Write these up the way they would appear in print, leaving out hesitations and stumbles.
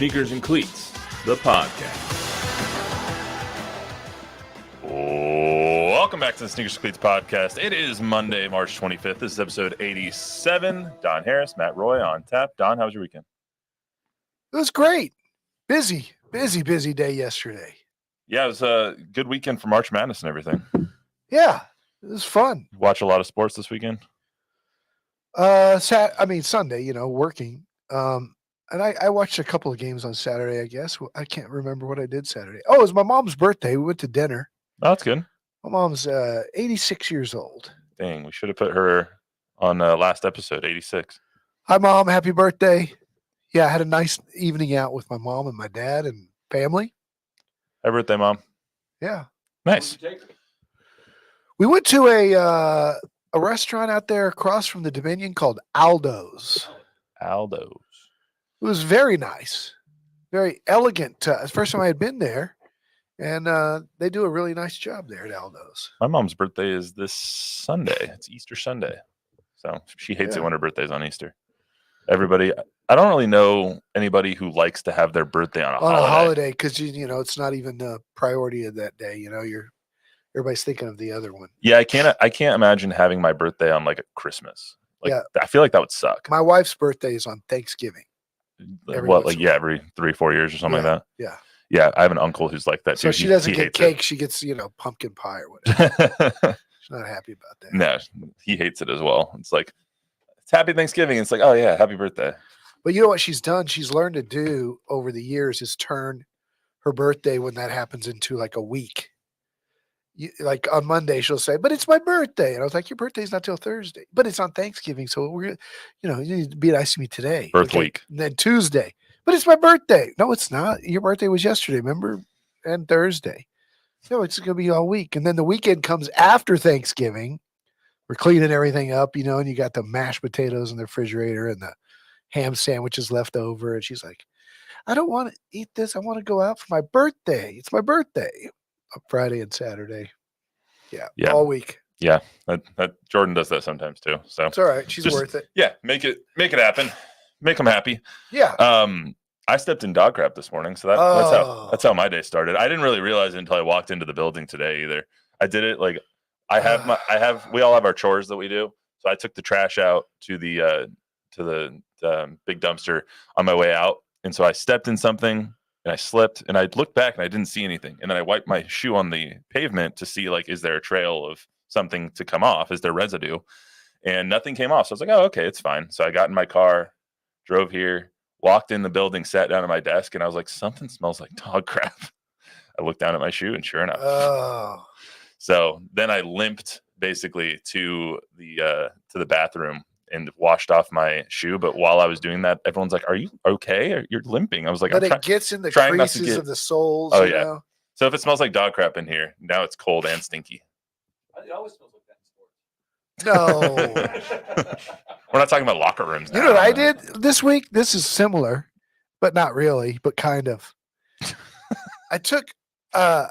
Sneakers and Cleats, the podcast. Welcome back to the Sneakers and Cleats podcast. It is Monday, March 25th. This is episode 87. Don Harris, Matt Roy on tap. Don, how was your weekend? It was great. Busy day yesterday. Yeah, it was a good weekend for March Madness and everything. Yeah, it was fun. Watch a lot of sports this weekend? Sunday, working. And I watched a couple of games on Saturday, I guess. I can't remember what I did Saturday. Oh, it was my mom's birthday. We went to dinner. Oh, that's good. My mom's 86 years old. Dang, we should have put her on last episode, 86. Hi, Mom. Happy birthday. Yeah, I had a nice evening out with my mom and my dad and family. Happy birthday, Mom. Yeah. Nice. We went to a restaurant out there across from the Dominion called Aldo's. Aldo's. It was very nice, very elegant. It's the first time I had been there, and they do a really nice job there at Aldo's. My mom's birthday is this Sunday. It's Easter Sunday. So she hates it when her birthday's on Easter. Everybody, I don't really know anybody who likes to have their birthday on a holiday. Because it's not even the priority of that day. Everybody's thinking of the other one. Yeah, I can't imagine having my birthday on like a Christmas. I feel like that would suck. My wife's birthday is on Thanksgiving. Every 3-4 years or something like that. Yeah. Yeah, I have an uncle who's like that. So she doesn't get cake. She gets, pumpkin pie or whatever. She's not happy about that. No, he hates it as well. It's like, it's happy Thanksgiving. It's like, oh yeah, happy birthday. But you know what she's done? She's learned to do over the years is turn her birthday when that happens into like a week. Like on Monday, she'll say, but it's my birthday. And I was like, your birthday's not till Thursday, but it's on Thanksgiving. So you need to be nice to me today. Week. And then Tuesday, but it's my birthday. No, it's not. Your birthday was yesterday, remember? And Thursday. So it's going to be all week. And then the weekend comes after Thanksgiving. We're cleaning everything up, and you got the mashed potatoes in the refrigerator and the ham sandwiches left over. And she's like, I don't want to eat this. I want to go out for my birthday. It's my birthday. Friday and Saturday. Yeah. All week. Yeah. That Jordan does that sometimes too. So it's all right. She's worth it. Yeah. Make it happen. Make them happy. Yeah. I stepped in dog crap this morning. So that's how my day started. I didn't really realize it until I walked into the building today either. I did it like we all have our chores that we do. So I took the trash out to the big dumpster on my way out. And so I stepped in something and I slipped and I looked back and I didn't see anything. And then I wiped my shoe on the pavement to see, like, is there a trail of something to come off? Is there residue? And nothing came off. So I was like, oh, okay, it's fine. So I got in my car, drove here, walked in the building, sat down at my desk, and I was like, something smells like dog crap. I looked down at my shoe and sure enough. Oh. So then I limped basically to the bathroom and washed off my shoe. But while I was doing that, everyone's like, are you okay? You're limping. I was like, but it gets in the creases of the soles. Oh, yeah. So if it smells like dog crap in here, now it's cold and stinky. It always smells like that in sports. No. We're not talking about locker rooms now. You know what I did this week? This is similar, but not really, but kind of. I took, I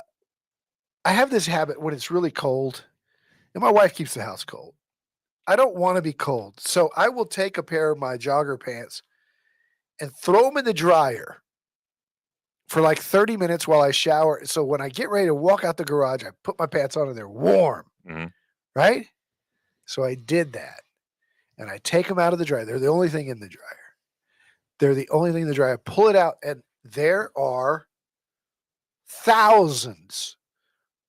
have this habit when it's really cold, and my wife keeps the house cold. I don't want to be cold. So I will take a pair of my jogger pants and throw them in the dryer for like 30 minutes while I shower. So when I get ready to walk out the garage, I put my pants on and they're warm. Mm-hmm. Right? So I did that. And I take them out of the dryer. They're the only thing in the dryer. I pull it out and there are thousands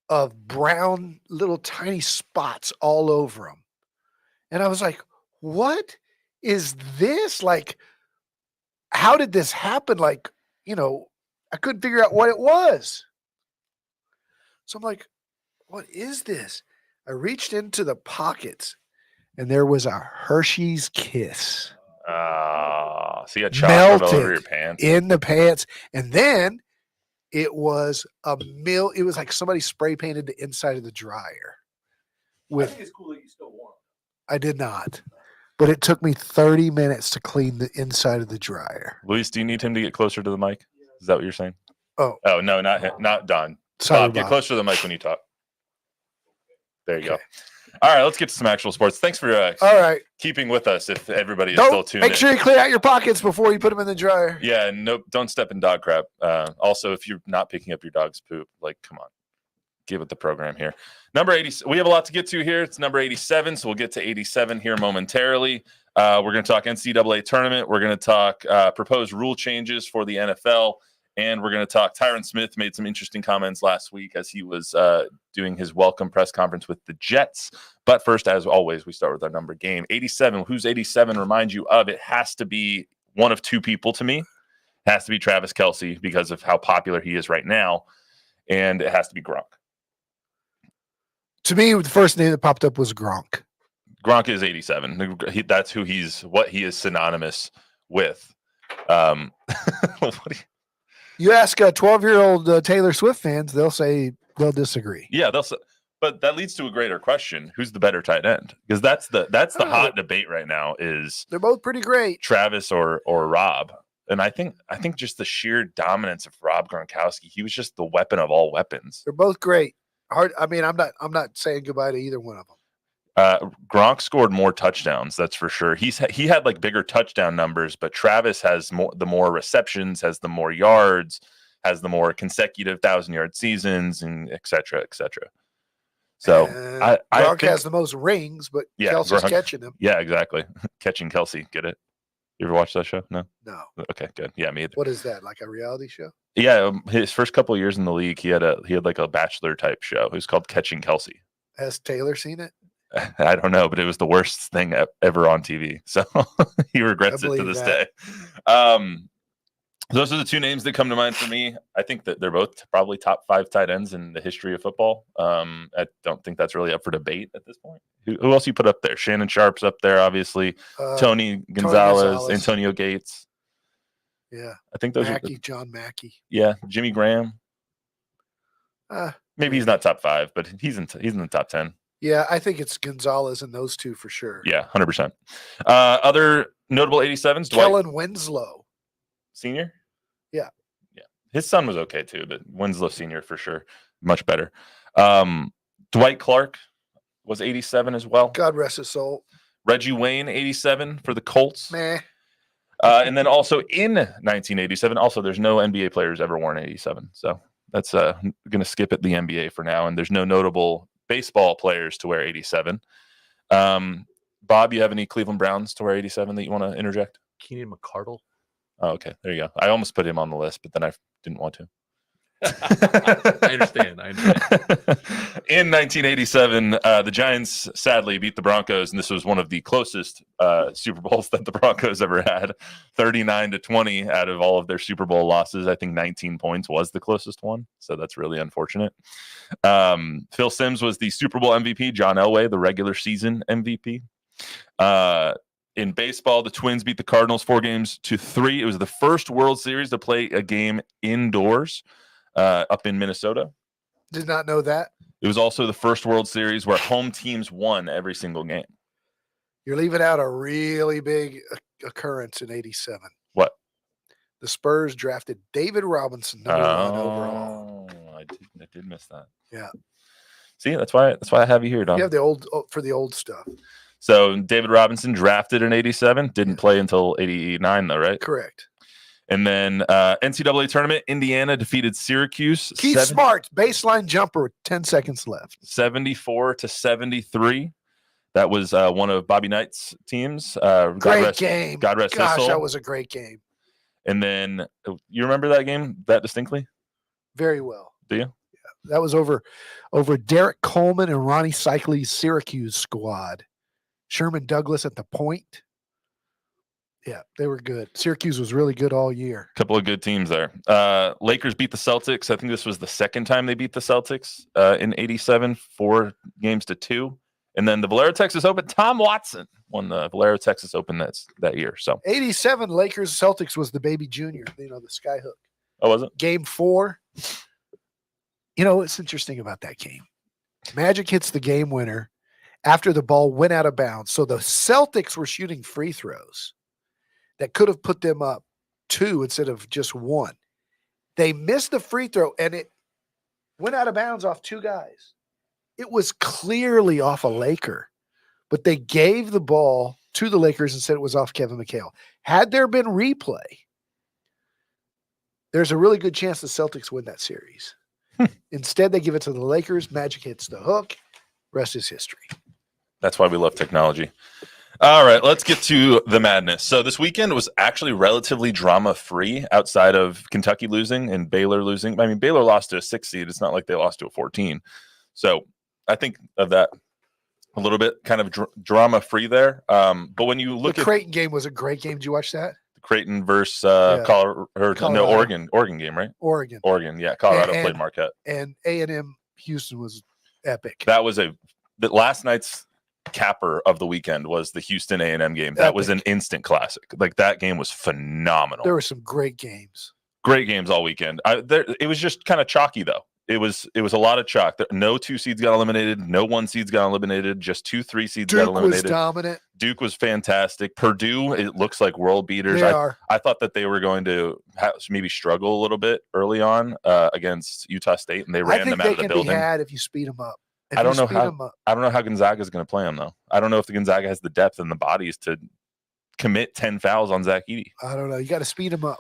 of brown little tiny spots all over them. And I was like, what is this? Like, how did this happen? Like, I couldn't figure out what it was. So I'm like, what is this? I reached into the pockets and there was a Hershey's Kiss. So you got chocolate all over your pants. In the pants. And then it was it was like somebody spray painted the inside of the dryer. I think it's cool that you still wore them. I did not, but it took me 30 minutes to clean the inside of the dryer. Luis, do you need him to get closer to the mic? Is that what you're saying? Oh no, not him, not Don. Sorry, Bob, get closer to the mic when you talk. There you go. All right, let's get to some actual sports. Thanks for All right. keeping with us. If everybody is still tuned Make in. sure you clear out your pockets before you put them in the dryer. Yeah, and no, don't step in dog crap. Also, if you're not picking up your dog's poop, like, come on, give it the program here. Number 80. We have a lot to get to here. It's number 87, so we'll get to 87 here momentarily. We're going to talk NCAA tournament. We're going to talk proposed rule changes for the NFL. And we're going to talk. Tyron Smith made some interesting comments last week as he was doing his welcome press conference with the Jets. But first, as always, we start with our number game. 87. Who's 87? Remind you of it has to be one of two people to me. It has to be Travis Kelce because of how popular he is right now. And it has to be Gronk. To me, the first name that popped up was Gronk. Gronk is 87. That's who what he is synonymous with. You ask 12-year-old Taylor Swift fans, they'll disagree. Yeah, but that leads to a greater question: who's the better tight end? Because that's the hot debate right now. Is they're both pretty great, Travis or Rob? And I think just the sheer dominance of Rob Gronkowski, he was just the weapon of all weapons. They're both great. I'm not saying goodbye to either one of them. Gronk scored more touchdowns, that's for sure. He had like bigger touchdown numbers, but Travis has the more receptions, has the more yards, has the more consecutive 1,000-yard seasons, and et cetera, et cetera. So Gronk has the most rings, but Kelsey's catching him. Yeah, exactly. Catching Kelsey, get it? You ever watch that show? No. Okay, good. Yeah, me either. What is that? Like a reality show? Yeah, his first couple of years in the league, he had like a bachelor type show. It was called Catching Kelsey. Has Taylor seen it? I don't know, but it was the worst thing ever on TV. So he regrets it to this day. Those are the two names that come to mind for me. I think that they're both probably top 5 tight ends in the history of football. I don't think that's really up for debate at this point. Who else you put up there? Shannon Sharp's up there, obviously. Tony Gonzalez, Antonio Gates. Yeah. I think those John Mackey. Yeah, Jimmy Graham. Maybe he's not top 5, but he's in the top 10. Yeah, I think it's Gonzalez and those two for sure. Yeah, 100%. Other notable 87s. Kellen Winslow. Senior? Yeah. His son was okay too, but Winslow Senior for sure. Much better. Dwight Clark was 87 as well. God rest his soul. Reggie Wayne, 87 for the Colts. Meh. And then also in 1987, also there's no NBA players ever worn 87. So that's going to skip at the NBA for now. And there's no notable baseball players to wear 87. Bob, you have any Cleveland Browns to wear 87 that you want to interject? Keenan McCardle. Oh, okay. There you go. I almost put him on the list, but then I didn't want to. I understand. In 1987, the Giants sadly beat the Broncos, and this was one of the closest Super Bowls that the Broncos ever had. 39-20 out of all of their Super Bowl losses. I think 19 points was the closest one, so that's really unfortunate. Phil Simms was the Super Bowl MVP. John Elway, the regular season MVP. In baseball, the Twins beat the Cardinals 4-3. It was the first World Series to play a game indoors up in Minnesota. Did not know that. It was also the first World Series where home teams won every single game. You're leaving out a really big occurrence in 87. What? The Spurs drafted David Robinson, number 1 overall. I did miss that. Yeah. See, that's why I have you here, Don. You have the old for the old stuff. So David Robinson drafted in 87, didn't play until 89 though, right? Correct. And then NCAA tournament, Indiana defeated Syracuse. Keith Smart, baseline jumper with 10 seconds left. 74-73. That was one of Bobby Knight's teams. Great game. God rest his soul. That was a great game. And then you remember that game that distinctly? Very well. Do you? Yeah. That was over Derek Coleman and Ronnie Cycli's Syracuse squad. Sherman Douglas at the point. Yeah, they were good. Syracuse was really good all year. Couple of good teams there. Lakers beat the Celtics. I think this was the second time they beat the Celtics in 87, 4-2. And then the Valero Texas Open, Tom Watson won the Valero Texas Open that year. So 87 Lakers Celtics was the baby junior, the skyhook. Oh, was it? Game 4. What's interesting about that game? Magic hits the game winner after the ball went out of bounds. So the Celtics were shooting free throws that could have put them up 2 instead of just 1. They missed the free throw, and it went out of bounds off 2 guys. it was clearly off a Laker, but they gave the ball to the Lakers and said it was off Kevin McHale. Had there been replay, there's a really good chance the Celtics win that series. Instead, they give it to the Lakers. Magic hits the hook. Rest is history. That's why we love technology. All right, let's get to the madness. So this weekend was actually relatively drama-free outside of Kentucky losing and Baylor losing. I mean, Baylor lost to a 6 seed. It's not like they lost to a 14. So I think of that a little bit kind of drama-free there. But when you look at the Creighton game was a great game. Did you watch that? Creighton versus Colorado. No, Oregon game, right? Oregon, yeah. Colorado played Marquette. And A&M Houston was epic. That was the last night's capper of the weekend was the Houston A&M game. That was an instant classic. Like, that game was phenomenal. There were some great games. Great games all weekend. It was just kind of chalky, though. It was a lot of chalk. No 2 seeds got eliminated. No 1 seeds got eliminated. Just 2 3 seeds got eliminated. Duke was dominant. Duke was fantastic. Purdue, it looks like world beaters. I thought that they were going to maybe struggle a little bit early on against Utah State, and they ran them out of the building. I think they can be had if you speed them up. I don't know how Gonzaga is going to play them, though. I don't know if the Gonzaga has the depth and the bodies to commit 10 fouls on Zach Edey. I don't know. You got to speed them up.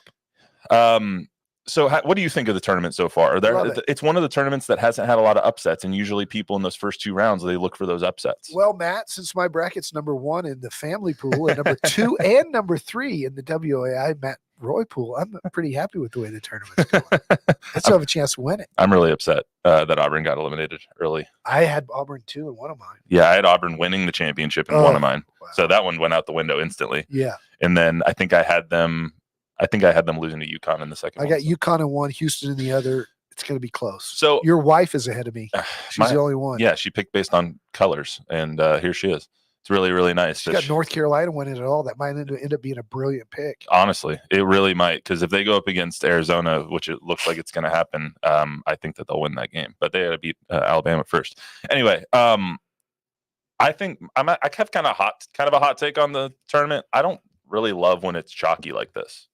So what do you think of the tournament so far? It's one of the tournaments that hasn't had a lot of upsets, and usually people in those first 2 rounds, they look for those upsets. Well, Matt, since my bracket's number 1 in the family pool and number 2 and number 3 in the WAI Matt Roy pool, I'm pretty happy with the way the tournament's going. I still have a chance to win it. I'm really upset that Auburn got eliminated early. I had Auburn too in one of mine. Yeah, I had Auburn winning the championship in one of mine. Wow. So that one went out the window instantly. Yeah. And then I think I had them losing to UConn in the second. I got UConn in one, Houston in the other. It's going to be close. So your wife is ahead of me. She's the only one. Yeah, she picked based on colors, and here she is. It's really, really nice. She got North Carolina winning it all. That might end up being a brilliant pick. Honestly, it really might, because if they go up against Arizona, which it looks like it's going to happen, I think that they'll win that game. But they got to beat Alabama first. Anyway, I think I have kind of a hot take on the tournament. I don't really love when it's chalky like this.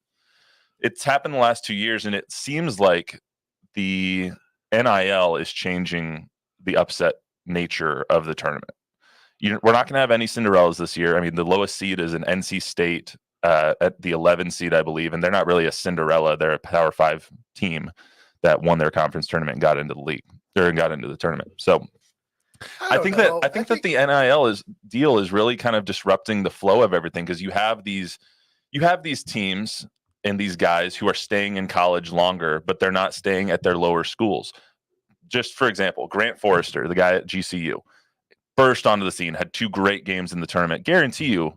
It's happened the last 2 years, and it seems like the NIL is changing the upset nature of the tournament. We're not going to have any Cinderellas this year. I mean, the lowest seed is an NC State at the 11 seed, I believe, and they're not really a Cinderella. They're a Power 5 team that won their conference tournament and got into the league or got into the tournament. So I think that the NIL deal is really kind of disrupting the flow of everything, because you have these teams and these guys who are staying in college longer, but they're not staying at their lower schools. Just for example, Grant Forrester, the guy at GCU, burst onto the scene, had 2 great games in the tournament. Guarantee you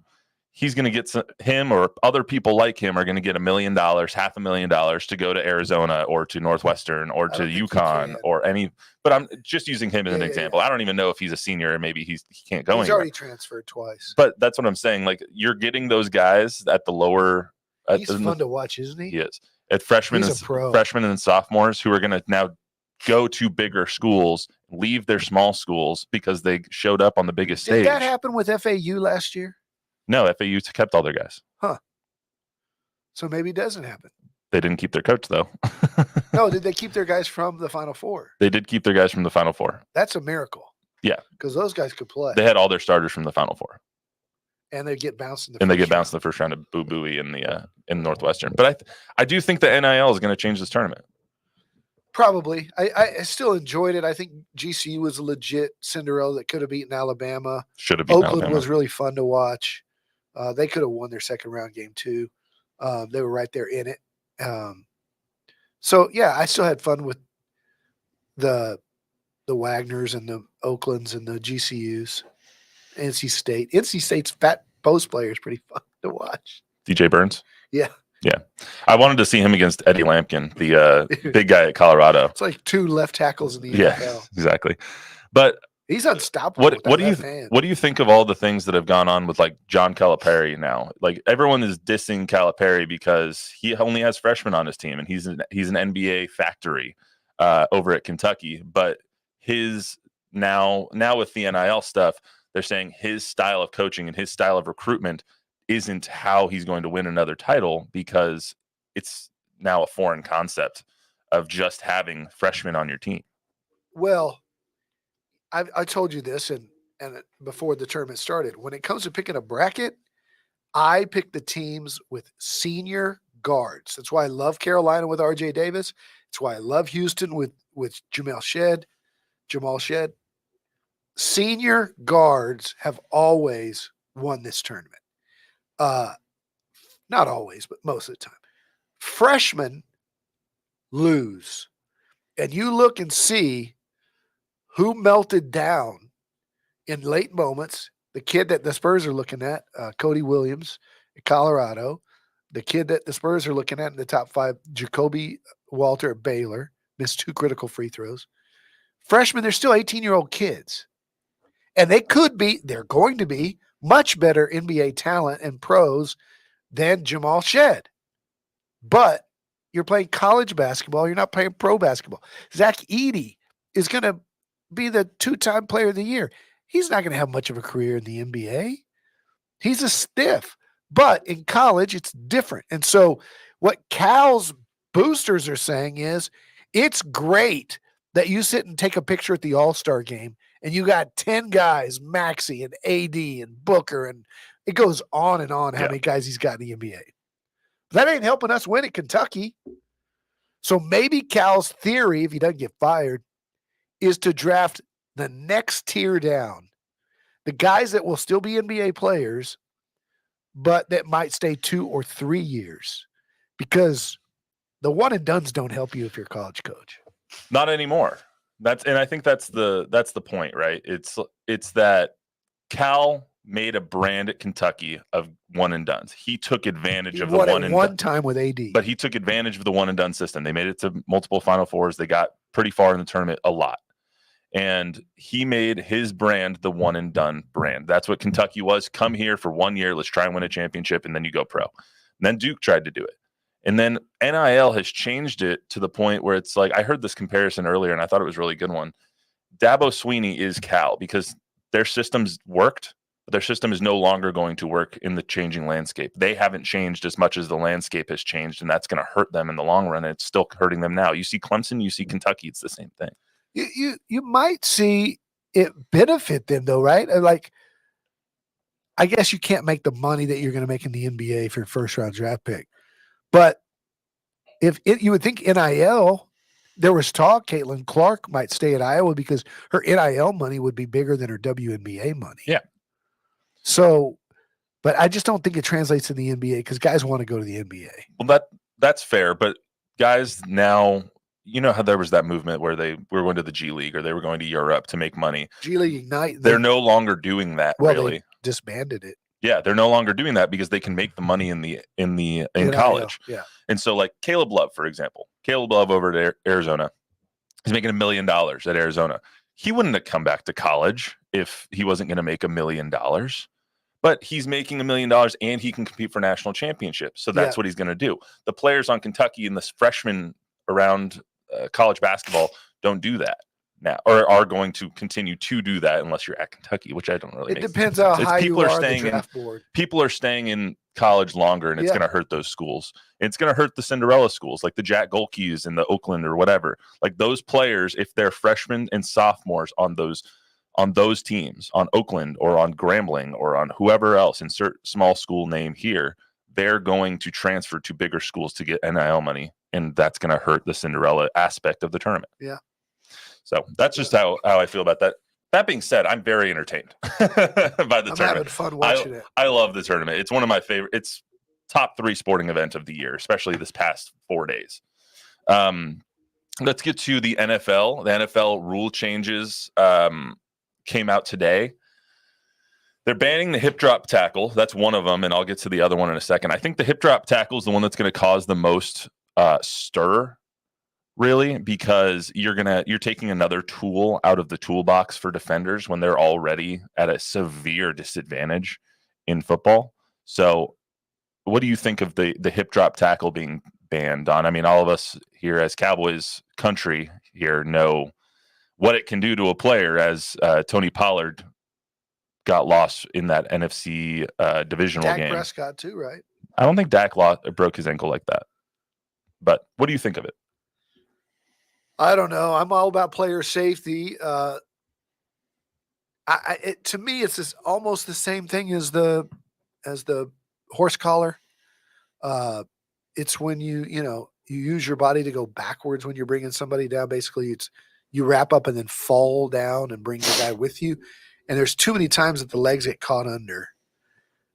he's going to get him or other people like him are going to get $1 million, $500,000 to go to Arizona or to Northwestern or to UConn or any. But I'm just using him as an example. I don't even know if he's a senior, and maybe he can't go anywhere. He's already transferred twice. But that's what I'm saying. Like, you're getting those guys at the lower. He's fun to watch, isn't he? He is. At freshmen and sophomores who are going to now go to bigger schools, leave their small schools because they showed up on the biggest stage. Did that happen with FAU last year? No, FAU kept all their guys. Huh. So maybe it doesn't happen. They didn't keep their coach, though. No, did they keep their guys from the Final Four? They did keep their guys from the Final Four. That's a miracle. Yeah. Because those guys could play. They had all their starters from the Final Four. And they get bounced in the first round of Boo Booey in Northwestern. But I do think the NIL is going to change this tournament. Probably. I still enjoyed it. I think GCU was a legit Cinderella that could have beaten Alabama. Should have beaten Oakland was really fun to watch. They could have won their second round game too. They were right there in it. So yeah, I still had fun with the Wagners and the Oaklands and the GCUs. NC State's fat post player is pretty fun to watch. DJ Burns? Yeah. Yeah. I wanted to see him against Eddie Lampkin, the big guy at Colorado. It's like 2 left tackles in the NFL. Yeah, exactly. But he's unstoppable. What do you think of all the things that have gone on with like John Calipari now? Like, everyone is dissing Calipari because he only has freshmen on his team, and he's an NBA factory over at Kentucky. But his now with the NIL stuff, they're saying his style of coaching and his style of recruitment isn't how he's going to win another title, because it's now a foreign concept of just having freshmen on your team. Well, I told you this and before the tournament started. When it comes to picking a bracket, I pick the teams with senior guards. That's why I love Carolina with R.J. Davis. It's why I love Houston with Jamal Shed. Senior guards have always won this tournament. Not always, but most of the time. Freshmen lose. And you look and see who melted down in late moments. The kid that the Spurs are looking at, Cody Williams at Colorado. The kid that the Spurs are looking at in the top 5, Jacoby Walter at Baylor, missed 2 critical free throws. Freshmen, they're still 18-year-old kids. And they're going to be much better NBA talent and pros than Jamal Shed. But you're playing college basketball. You're not playing pro basketball. Zach Edey is going to be the 2-time player of the year. He's not going to have much of a career in the NBA. He's a stiff. But in college, it's different. And so what Cal's boosters are saying is it's great that you sit and take a picture at the All-Star game and you got 10 guys, Maxey and AD and Booker, and it goes on and on how many guys he's got in the NBA. That ain't helping us win at Kentucky. So maybe Cal's theory, if he doesn't get fired, is to draft the next tier down. The guys that will still be NBA players, but that might stay 2 or 3 years. Because the one and dones don't help you if you're a college coach. Not anymore. I think that's the point, right? It's that Cal made a brand at Kentucky of one and dones. He took advantage of the one time with AD. But he took advantage of the one and done system. They made it to multiple Final Fours. They got pretty far in the tournament a lot. And he made his brand the one and done brand. That's what Kentucky was. Come here for 1 year. Let's try and win a championship. And then you go pro. And then Duke tried to do it. And then NIL has changed it to the point where it's like, I heard this comparison earlier and I thought it was a really good one. Dabo Swinney is Cal because their systems worked, but their system is no longer going to work in the changing landscape. They haven't changed as much as the landscape has changed, and that's going to hurt them in the long run. And it's still hurting them now. You see Clemson, you see Kentucky, it's the same thing. You might see it benefit them though, right? Like, I guess you can't make the money that you're going to make in the NBA for your first round draft pick. But you would think NIL, there was talk Caitlin Clark might stay at Iowa because her NIL money would be bigger than her WNBA money. Yeah. So, but I just don't think it translates to the NBA because guys want to go to the NBA. Well, that's fair. But guys now, you know how there was that movement where they were going to the G League or they were going to Europe to make money. G League Ignite. They're no longer doing that. Really. They disbanded it. Yeah, they're no longer doing that because they can make the money in college. Yeah. And so like Caleb Love, for example, Caleb Love over at Arizona, he's making $1 million at Arizona. He wouldn't have come back to college if he wasn't going to make $1 million. But he's making $1 million and he can compete for national championships. So that's what he's going to do. The players on Kentucky and the freshmen around college basketball don't do that now, or are going to continue to do that unless you're at Kentucky, which I don't really. It depends how high you are on the draft board. People are staying in college longer, and it's going to hurt those schools. It's going to hurt the Cinderella schools, like the Jack Golkes in the Oakland or whatever. Like those players, if they're freshmen and sophomores on those teams, on Oakland or on Grambling or on whoever else, insert small school name here, they're going to transfer to bigger schools to get NIL money, and that's going to hurt the Cinderella aspect of the tournament. Yeah. So that's just how I feel about that. That being said, I'm very entertained by the tournament. I'm having fun watching it. I love the tournament. It's one of my favorite. It's top 3 sporting event of the year, especially this past 4 days. Let's get to the NFL. The NFL rule changes came out today. They're banning the hip drop tackle. That's one of them, and I'll get to the other one in a second. I think the hip drop tackle is the one that's going to cause the most stir, really, because you're taking another tool out of the toolbox for defenders when they're already at a severe disadvantage in football. So what do you think of the hip drop tackle being banned, Don? I mean, all of us here as Cowboys country here know what it can do to a player, as Tony Pollard got lost in that NFC divisional game. Dak Prescott too, right? I don't think Dak broke his ankle like that. But what do you think of it? I don't know. I'm all about player safety. To me, it's almost the same thing as the horse collar. It's when you use your body to go backwards when you're bringing somebody down. Basically, it's you wrap up and then fall down and bring the guy with you. And there's too many times that the legs get caught under.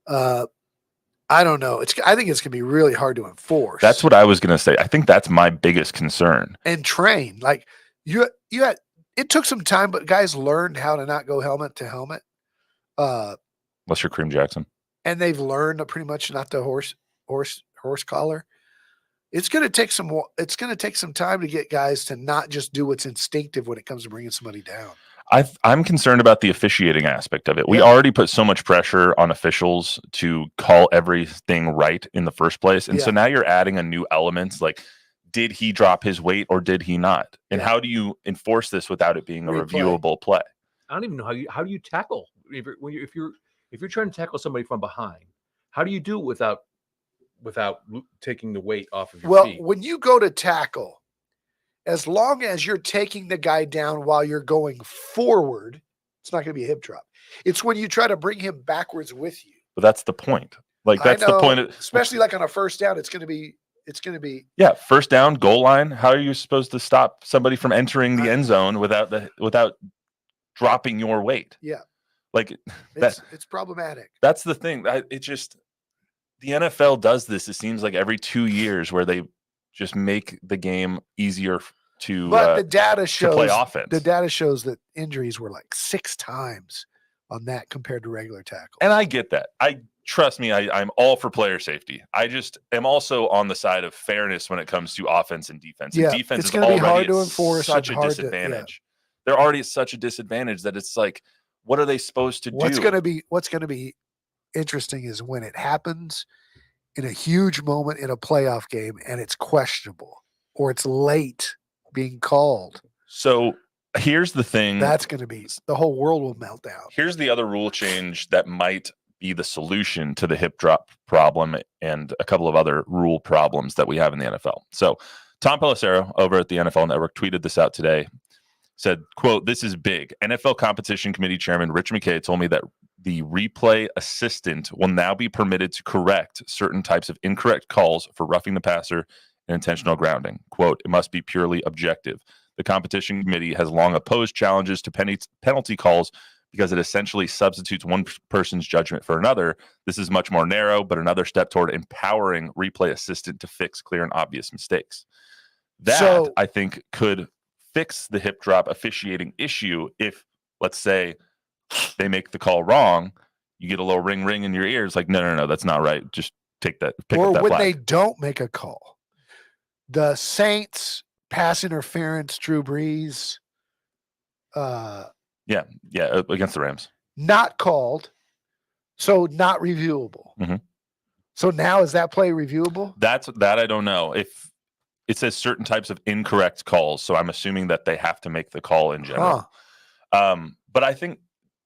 I don't know. I think it's going to be really hard to enforce. That's what I was going to say. I think that's my biggest concern. And train. Like it took some time, but guys learned how to not go helmet to helmet. Unless you're Kareem Jackson. And they've learned pretty much not to horse collar. It's going to take some time to get guys to not just do what's instinctive when it comes to bringing somebody down. I'm concerned about the officiating aspect of it. We already put so much pressure on officials to call everything right in the first place. And so now you're adding a new element like, did he drop his weight or did he not? And how do you enforce this without it being a reviewable play? I don't even know how do you tackle if you're trying to tackle somebody from behind. How do you do it without taking the weight off of your feet? Well, when you go to tackle, as long as you're taking the guy down while you're going forward, it's not going to be a hip drop. It's when you try to bring him backwards with you. But that's the point. Like that's the point. Especially like on a first down, it's going to be. First down, goal line. How are you supposed to stop somebody from entering the end zone without dropping your weight? Yeah. Like it's problematic. That's the thing. The NFL does this. It seems like every 2 years where they just make the game easier to the data shows play offense. The data shows that injuries were like 6 times on that compared to regular tackle. And I get that. Trust me, I'm all for player safety. I just am also on the side of fairness when it comes to offense and defense. Yeah, and defense it's going to be hard to enforce. Such a disadvantage. They're already at such a disadvantage that it's like, what are they supposed to do? What's going to be interesting is when it happens in a huge moment in a playoff game and it's questionable or it's late being called. So here's the thing. That's going to be the whole world will melt down. Here's the other rule change that might be the solution to the hip drop problem and a couple of other rule problems that we have in the NFL. So Tom Pelissero over at the NFL Network tweeted this out today. Said, quote, "This is big. NFL Competition Committee Chairman Rich McKay told me that the replay assistant will now be permitted to correct certain types of incorrect calls for roughing the passer and intentional grounding. Quote, it must be purely objective. The competition committee has long opposed challenges to penalty calls because it essentially substitutes one person's judgment for another. This is much more narrow, but another step toward empowering replay assistant to fix clear and obvious mistakes." That, I think, could fix the hip drop officiating issue if, let's say, they make the call wrong, you get a little ring in your ears like, no, that's not right. Just pick up that flag. Or when they flag. don't make a call. The Saints pass interference, Drew Brees. Yeah, against the Rams. Not called, so not reviewable. Mm-hmm. So now is that play reviewable? That I don't know. If it says certain types of incorrect calls, so I'm assuming that they have to make the call in general. But I think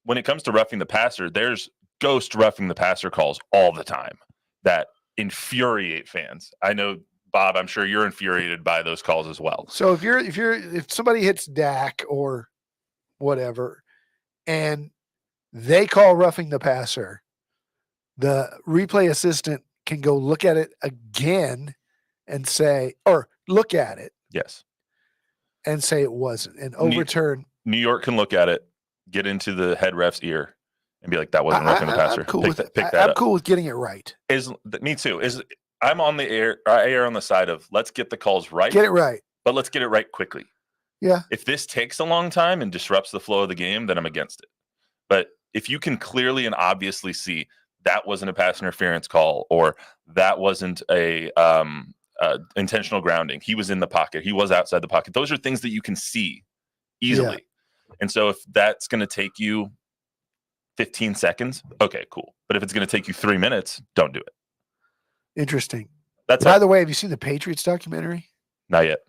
when it comes to roughing the passer, there's ghost roughing the passer calls all the time that infuriate fans. I know, Bob, I'm sure you're infuriated by those calls as well. So if somebody hits Dak or whatever, and they call roughing the passer, the replay assistant can go look at it again and say, or look at it. Yes. And say it wasn't, and overturn. New York can look at it, get into the head ref's ear, and be like, that wasn't roughing the passer. I'm cool with getting it right. Me too. I'm on the air on the side of let's get the calls right. Get it right. But let's get it right quickly. Yeah. If this takes a long time and disrupts the flow of the game, then I'm against it. But if you can clearly and obviously see that wasn't a pass interference call, or that wasn't a intentional grounding, he was in the pocket, he was outside the pocket. Those are things that you can see easily. Yeah. And so if that's going to take you 15 seconds, okay, cool. But if it's going to take you 3 minutes, don't do it. Interesting. By the way, have you seen the Patriots documentary? Not yet.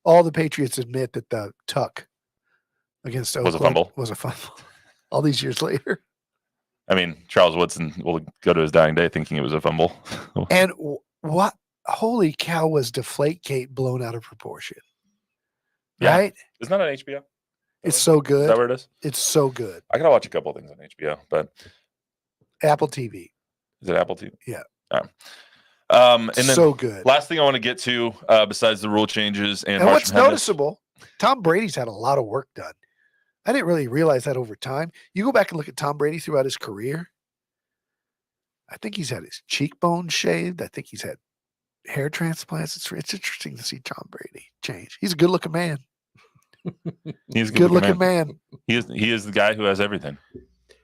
All the Patriots admit that the tuck against Oakland was a fumble. All these years later. I mean, Charles Woodson will go to his dying day thinking it was a fumble. And what? Holy cow, was Deflategate blown out of proportion? Yeah. Right? Isn't that on HBO? It's so Is that good. where it is? It's so good. I gotta watch a couple of things on HBO, but Apple TV. is it Apple TV? Yeah. And then So good. last thing I want to get to, besides the rule changes and what's Marshall Hennis- noticeable, Tom Brady's had a lot of work done. I didn't really realize that over time. You go back and look at Tom Brady throughout his career. I think he's had his cheekbones shaved. I think he's had hair transplants. It's interesting to see Tom Brady change. He's a good-looking man. He's a Good-looking man. He is the guy who has everything.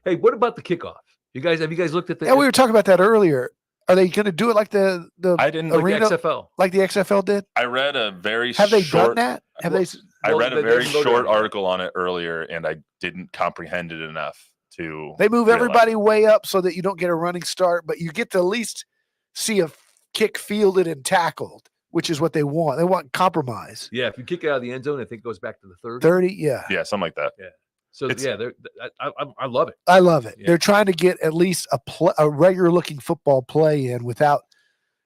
Hey, what about the kickoff? Have you guys looked at the? Yeah, we were talking about that earlier. Are they going to do it like the I didn't like arena, the XFL. like the XFL did? I read a very Have they short, done that? Have they? I read a they very haven't voted short on it. article on it earlier, and I didn't comprehend it enough to. They move realize everybody it. way up so that you don't get a running start, but you get to at least see a kick fielded and tackled, which is what they want. They want compromise. Yeah, if you kick it out of the end zone, I think it goes back to the 30. 30, yeah. Yeah, something like that. So It's- I love it. I love it. Yeah. They're trying to get at least a regular looking football play in without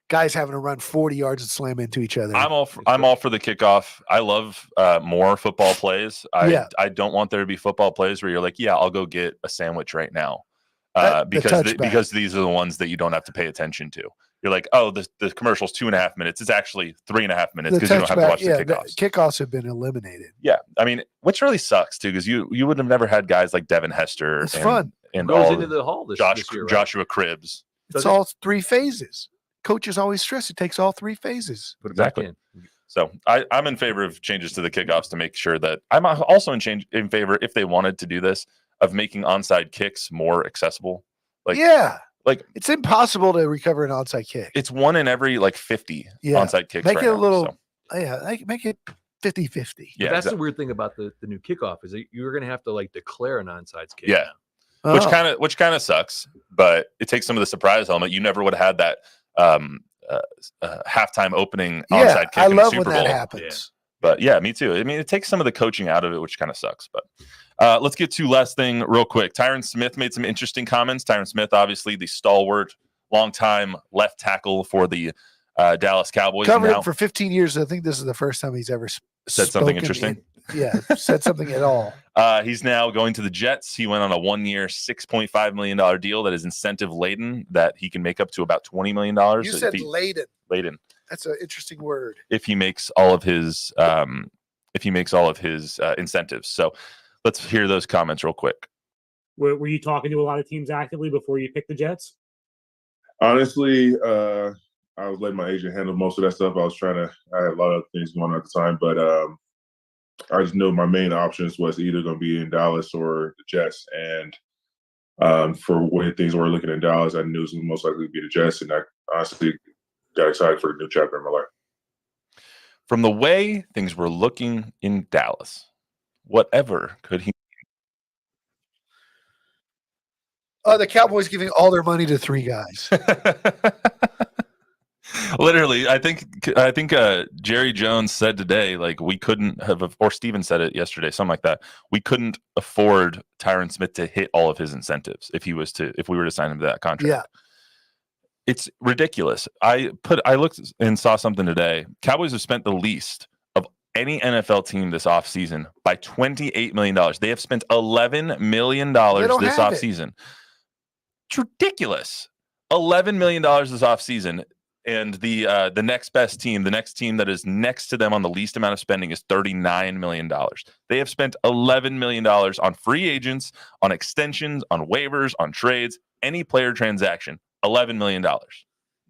guys having to run 40 yards and slam into each other. I'm all for the kickoff. I love more football plays. Yeah. I don't want there to be football plays where you're like, yeah, I'll go get a sandwich right now, The because touchback. these are the ones that you don't have to pay attention to. You're like, oh, the commercial's 2.5 minutes. It's actually 3.5 minutes because you don't have to watch the kickoffs. Kickoffs have been eliminated. Yeah, I mean, which really sucks too, because you would have never had guys like Devin Hester It's and, fun. and Goes all into the hall this year. Right? Joshua Cribbs. It's Does it? all three phases. Coaches always stress it takes all three phases. Put it back Exactly. in. So I'm in favor of changes to the kickoffs to make sure that I'm also in favor, if they wanted to do this, of making onside kicks more accessible. Like, yeah. like It's impossible to recover an onside kick. it's 1 in every 50 Yeah. onside kicks. Make right it a now, little so, make it 50-50. But yeah, that's the weird thing about the new kickoff is that you're going to have to declare an onside kick. Yeah. Oh. which kind of sucks, but it takes some of the surprise element. You never would have had that halftime opening onside kick I in the love Super when that Bowl. happens. But yeah, me too. I mean, it takes some of the coaching out of it, which kind of sucks. But let's get to last thing real quick. Tyron Smith made some interesting comments. Tyron Smith, obviously the stalwart, longtime left tackle for the Dallas Cowboys. Covered Now him for 15 years. I think this is the first time he's ever said something spoken interesting. said something at all. He's now going to the Jets. He went on a 1-year, $6.5 million deal that is incentive laden, that he can make up to about $20 million. You said laden. Laden. That's an interesting word. If he makes all of his incentives. So let's hear those comments real quick. Were you talking to a lot of teams actively before you picked the Jets? Honestly, I was letting my agent handle most of that stuff. I had a lot of things going on at the time, but I just knew my main options was either going to be in Dallas or the Jets. And for the way things were looking in Dallas, I knew it was most likely to be the Jets. And I honestly got excited for a new chapter in my life. From the way things were looking in Dallas, whatever could he? The Cowboys giving all their money to 3 guys. Literally, I think Jerry Jones said today, we couldn't have, or Steven said it yesterday, something like that. We couldn't afford Tyron Smith to hit all of his incentives if we were to sign him to that contract. Yeah. It's ridiculous. I looked and saw something today. Cowboys have spent the least of any NFL team this offseason by $28 million. They have spent $11 million this offseason. It's ridiculous. $11 million this offseason. And the next best team, the next team that is next to them on the least amount of spending is $39 million. They have spent $11 million on free agents, on extensions, on waivers, on trades, any player transaction. $11 million.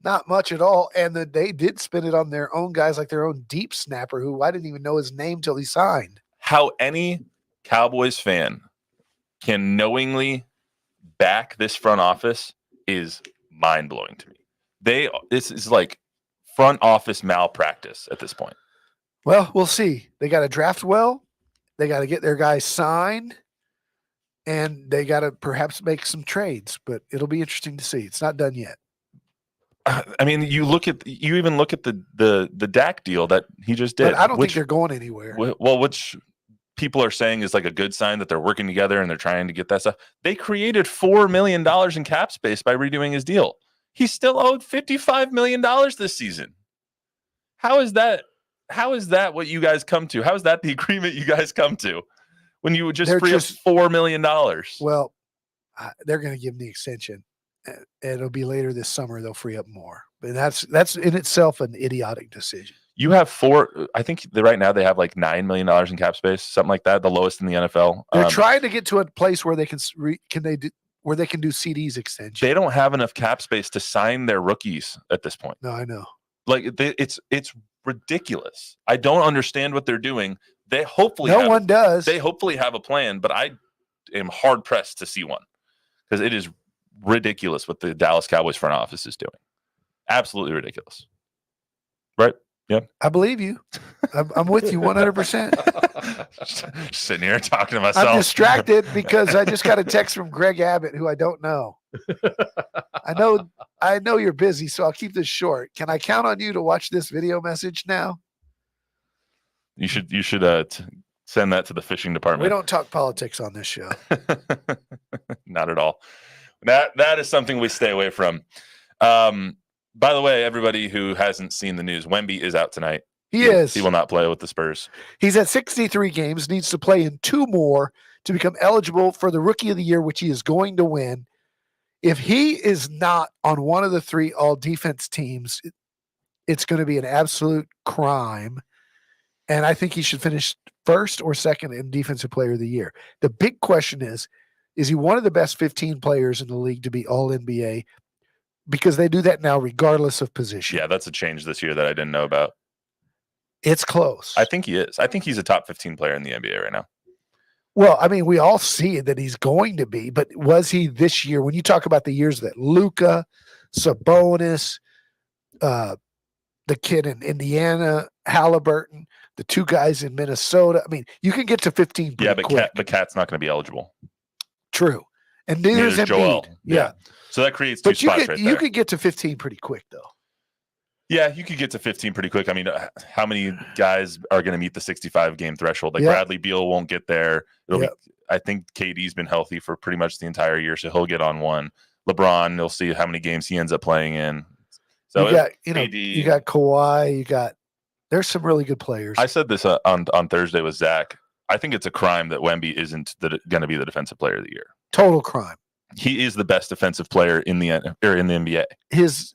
Not much at all. And they did spend it on their own guys, like their own deep snapper, who I didn't even know his name till he signed. How any Cowboys fan can knowingly back this front office is mind-blowing to me. This is like front office malpractice at this point. Well, we'll see. They got to draft well. They got to get their guys signed. And they got to perhaps make some trades, but it'll be interesting to see. It's not done yet. I mean, you even look at the Dak deal that he just did. But I don't think they're going anywhere. Well, which people are saying is like a good sign that they're working together and they're trying to get that stuff. They created $4 million in cap space by redoing his deal. He still owed $55 million this season. How is that what you guys come to? How is that the agreement you guys come to? when you would just They're free just- up $4 million. Well, they're going to give him the extension. And it'll be later this summer. They'll free up more. But that's in itself an idiotic decision. You have I think right now they have like $9 million in cap space, something like that, the lowest in the NFL. They're trying to get to a place where they can do CDs extension. They don't have enough cap space to sign their rookies at this point. No, I know. Like it's ridiculous. I don't understand what they're doing. They hopefully no one does. They hopefully have a plan, but I am hard pressed to see one because it is ridiculous what the Dallas Cowboys front office is doing. Absolutely ridiculous. Right? Yeah. I believe you. I'm with you 100%. Sitting here talking to myself. I'm distracted because I just got a text from Greg Abbott, who I don't know. I know you're busy, so I'll keep this short. Can I count on you to watch this video message now? You should send that to the fishing department. We don't talk politics on this show. Not at all. That is something we stay away from. By the way, everybody who hasn't seen the news, Wemby is out tonight. He is. He will not play with the Spurs. He's at 63 games, needs to play in 2 more to become eligible for the Rookie of the Year, which he is going to win. If he is not on one of the 3 all-defense teams, it's going to be an absolute crime. And I think he should finish first or second in Defensive Player of the Year. The big question is he one of the best 15 players in the league to be All-NBA? Because they do that now regardless of position. Yeah, that's a change this year that I didn't know about. It's close. I think he is. I think he's a top 15 player in the NBA right now. Well, I mean, we all see that he's going to be, but was he this year? When you talk about the years that Luka, Sabonis, the kid in Indiana, Halliburton, the 2 guys in Minnesota, I mean, you can get to 15 pretty quick. But Cat's not going to be eligible. True. And neither is Embiid. Joel. Yeah. So that creates 2 spots right there. You could get to 15 pretty quick, though. Yeah, you could get to 15 pretty quick. I mean, how many guys are going to meet the 65 game threshold? Like Bradley Beal won't get there. I think KD's been healthy for pretty much the entire year, so he'll get on one. LeBron, you'll see how many games he ends up playing in. So you got Kawhi. There's some really good players. I said this on Thursday with Zach. I think it's a crime that Wemby isn't going to be the Defensive Player of the Year. Total crime. He is the best defensive player in the NBA. His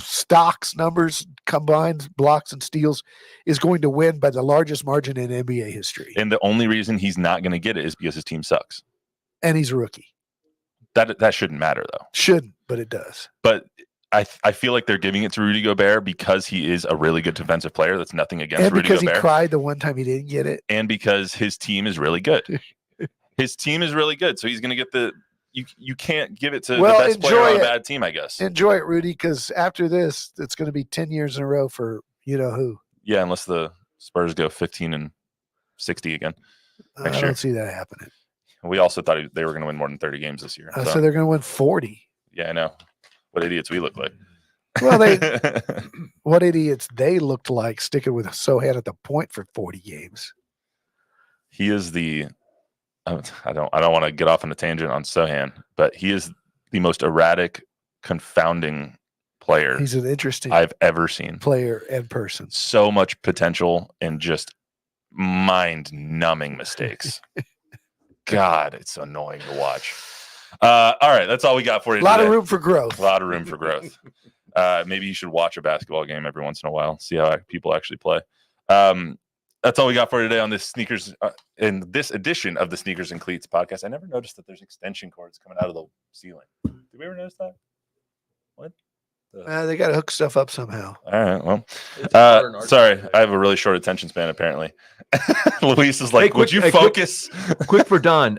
stocks, numbers, combined blocks and steals is going to win by the largest margin in NBA history. And the only reason he's not going to get it is because his team sucks. And he's a rookie. That shouldn't matter, though. Shouldn't, but it does. But I feel like they're giving it to Rudy Gobert because he is a really good defensive player. That's nothing against Rudy Gobert. And because he cried the one time he didn't get it. And because his team is really good. His team is really good. So he's going to get the... You can't give it to the best player on a bad team, I guess. Enjoy it, Rudy, because after this, it's going to be 10 years in a row for you-know-who. Yeah, unless the Spurs go 15-60 again next year. I don't see that happening. We also thought they were going to win more than 30 games this year. So they're going to win 40. Yeah, I know. What idiots we look like. Well, what idiots they looked like sticking with Sohan at the point for 40 games. He is the... I don't want to get off on a tangent on Sohan, but he is the most erratic, confounding player. He's an interesting I've ever seen. Player and person. So much potential and just mind-numbing mistakes. God, it's annoying to watch. All right, that's all we got for you. A lot of room for growth. A lot of room for growth. Maybe you should watch a basketball game every once in a while, see how people actually play. That's all we got for today on this sneakers in this edition of the Sneakers and Cleats podcast. I never noticed that there's extension cords coming out of the ceiling. Did we ever notice that? What? They got to hook stuff up somehow. All right. Well, sorry, I have a really short attention span. Apparently, Luis is like, "Would you focus?" Quick for Don.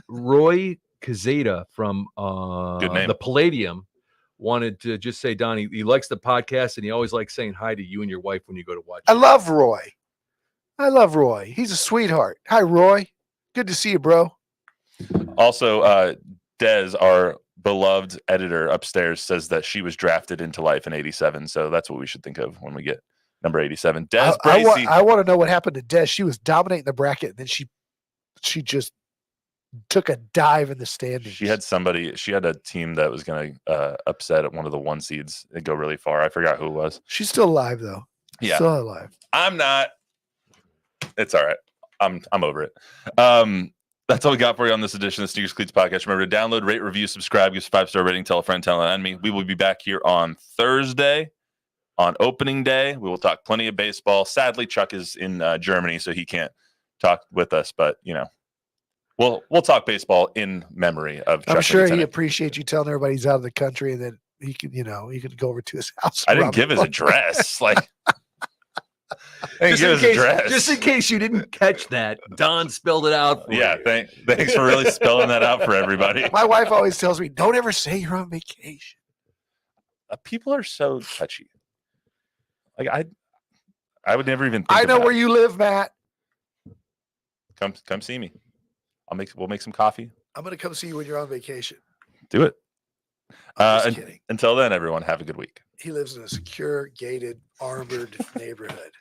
Roy Cazeta from the Palladium wanted to just say, Don, he likes the podcast and he always likes saying hi to you and your wife when you go to watch. I love Roy. He's a sweetheart. Hi, Roy. Good to see you, bro. Also, Des, our beloved editor upstairs, says that she was drafted into life in '87. So that's what we should think of when we get number 87. Des Bracey. I want to know what happened to Des. She was dominating the bracket, and then she just took a dive in the standings. She had a team that was going to upset at one of the 1 seeds and go really far. I forgot who it was. She's still alive, though. Yeah. Still alive. I'm not. It's all right. I'm over it. That's all we got for you on this edition of the Sneakers Cleats podcast. Remember to download, rate, review, subscribe, give us a 5-star rating, tell a friend, tell an enemy. We will be back here on Thursday on opening day. We will talk plenty of baseball. Sadly, Chuck is in Germany, so he can't talk with us. But we'll talk baseball in memory of Chuck. I'm sure he appreciates you telling everybody he's out of the country and that he can, he could go over to his house. I didn't give his address. Just in case you didn't catch that, Don spelled it out for you. Thanks for really spelling that out for everybody. My wife always tells me, don't ever say you're on vacation. People are so touchy. I would never even think I know where you live, Matt. Come see me. We'll make some coffee. I'm going to come see you when you're on vacation. Do it. I'm just kidding. Until then, everyone, have a good week. He lives in a secure, gated, armored neighborhood.